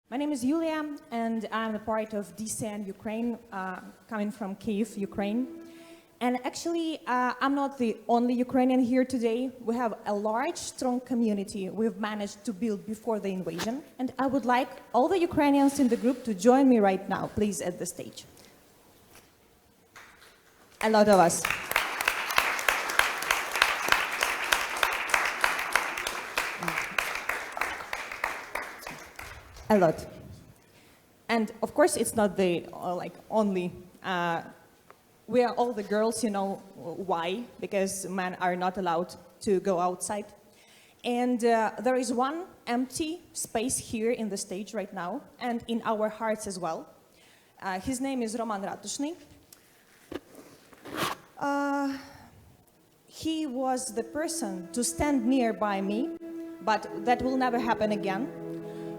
My name is Yulia, and I'm a part of DCN Ukraine, coming from Kyiv, Ukraine. And actually, I'm not the only Ukrainian here today. We have a large, strong community we've managed to build before the invasion. And I would like all the Ukrainians in the group to join me right now, please, at the stage. A lot of us. A lot. And of course, it's not the only. We are all the girls, you know why? Because men are not allowed to go outside. And there is one empty space here in the stage right now, and in our hearts as well. His name is Roman Ratushni. He was the person to stand nearby me, but that will never happen again.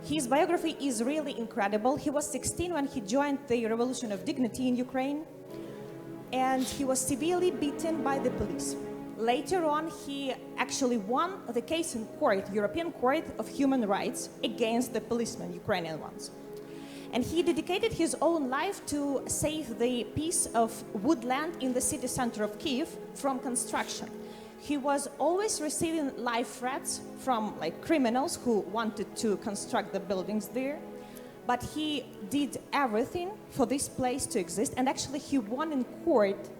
His biography is really incredible. He was 16 when he joined the Revolution of Dignity in Ukraine, and he was severely beaten by the police. Later on, he actually won the case in court, European Court of Human Rights, against the policemen, Ukrainian ones. And he dedicated his own life to save the piece of woodland in the city center of Kyiv from construction. He was always receiving life threats from criminals who wanted to construct the buildings there. But he did everything for this place to exist, and actually he won in court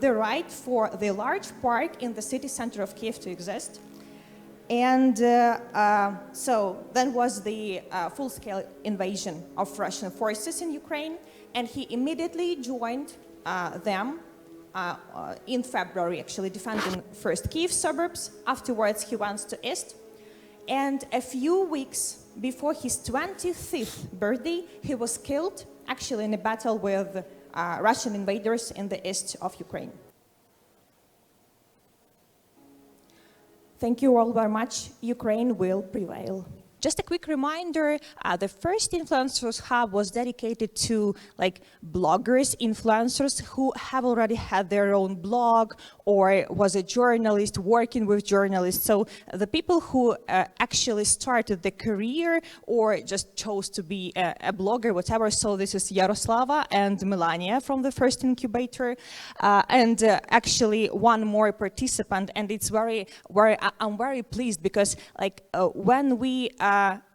the right for the large park in the city center of Kyiv to exist. And so then was the full-scale invasion of Russian forces in Ukraine, and he immediately joined them in February, actually defending first Kyiv suburbs. Afterwards, he went to East. And a few weeks before his 25th birthday, he was killed, actually in a battle with Russian invaders in the east of Ukraine. Thank you all very much. Ukraine will prevail. Just a quick reminder, the first Influencers Hub was dedicated to bloggers, influencers who have already had their own blog or was a journalist working with journalists. So the people who actually started the career or just chose to be a blogger, whatever. So this is Yaroslava and Melania from the first incubator. And actually one more participant, and it's I'm very pleased because when we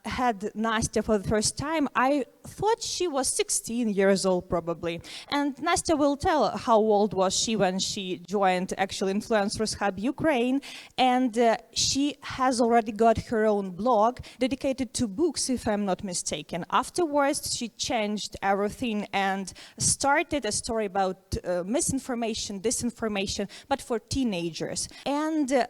had Nastya for the first time, I thought she was 16 years old probably. And Nastya will tell how old was she when she joined actually Influencers Hub Ukraine. And she has already got her own blog dedicated to books, if I'm not mistaken. Afterwards, she changed everything and started a story about misinformation, disinformation, but for teenagers. And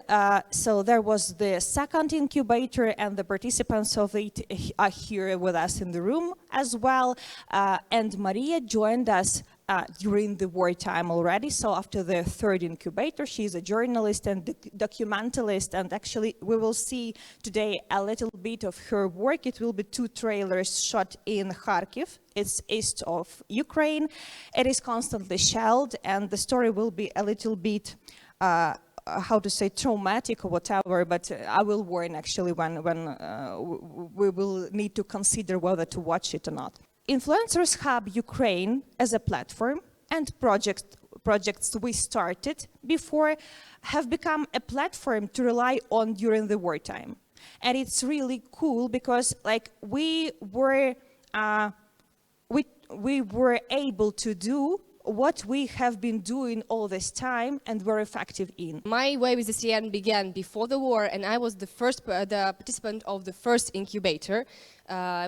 so there was the second incubator, and the participants of it are here with us in the room as well. And Mariia joined us during the wartime already. So after the third incubator, she's a journalist and documentalist. And actually, we will see today a little bit of her work. It will be 2 trailers shot in Kharkiv. It's east of Ukraine. It is constantly shelled, and the story will be a little bit how to say, traumatic or whatever, but I will warn actually when we will need to consider whether to watch it or not. Influencers Hub Ukraine as a platform and projects we started before have become a platform to rely on during the wartime. And it's really cool because we were able to do what we have been doing all this time and were effective in. My way with DCN began before the war, and I was the participant of the first incubator,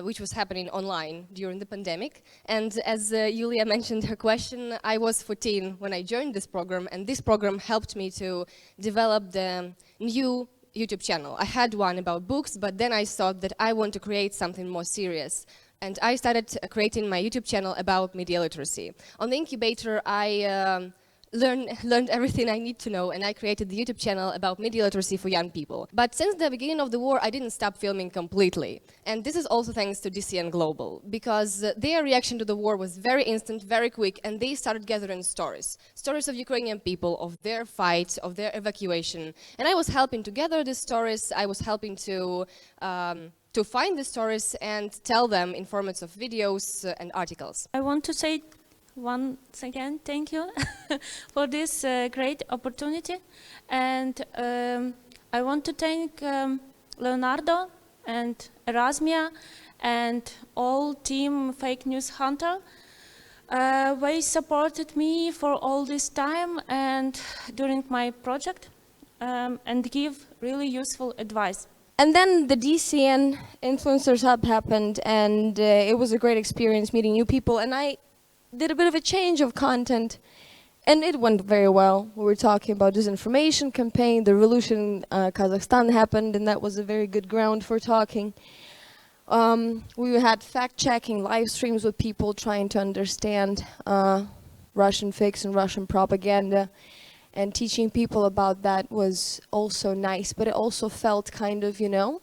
which was happening online during the pandemic. And as Yulia mentioned her question, I was 14 when I joined this program, and this program helped me to develop the new YouTube channel. I had one about books, but then I thought that I want to create something more serious. And I started creating my YouTube channel about media literacy. On the incubator, I learned everything I need to know, and I created the YouTube channel about media literacy for young people. But since the beginning of the war, I didn't stop filming completely. And this is also thanks to DCN Global, because their reaction to the war was very instant, very quick, and they started gathering stories. Stories of Ukrainian people, of their fight, of their evacuation. And I was helping to gather these stories. I was helping to to find the stories and tell them in formats of videos and articles. I want to say once again thank you for this great opportunity, and I want to thank Leonardo and Erasmia and all team Fake News Hunter. They supported me for all this time and during my project and give really useful advice. And then the DCN Influencers Hub happened, and it was a great experience meeting new people, and I did a bit of a change of content, and it went very well. We were talking about disinformation campaign, the revolution in Kazakhstan happened, and that was a very good ground for talking. We had fact-checking live streams with people trying to understand Russian fakes and Russian propaganda, and teaching people about that was also nice, but it also felt kind of, you know,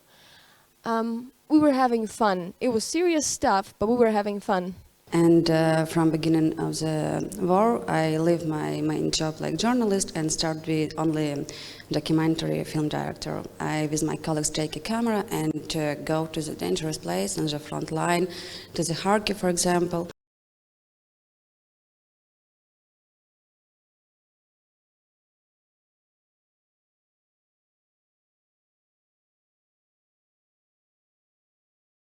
we were having fun. It was serious stuff, but we were having fun. And from beginning of the war, I leave my main job like journalist and start with only documentary film director. I, with my colleagues, take a camera and go to the dangerous place on the front line, to the Kharkiv, for example.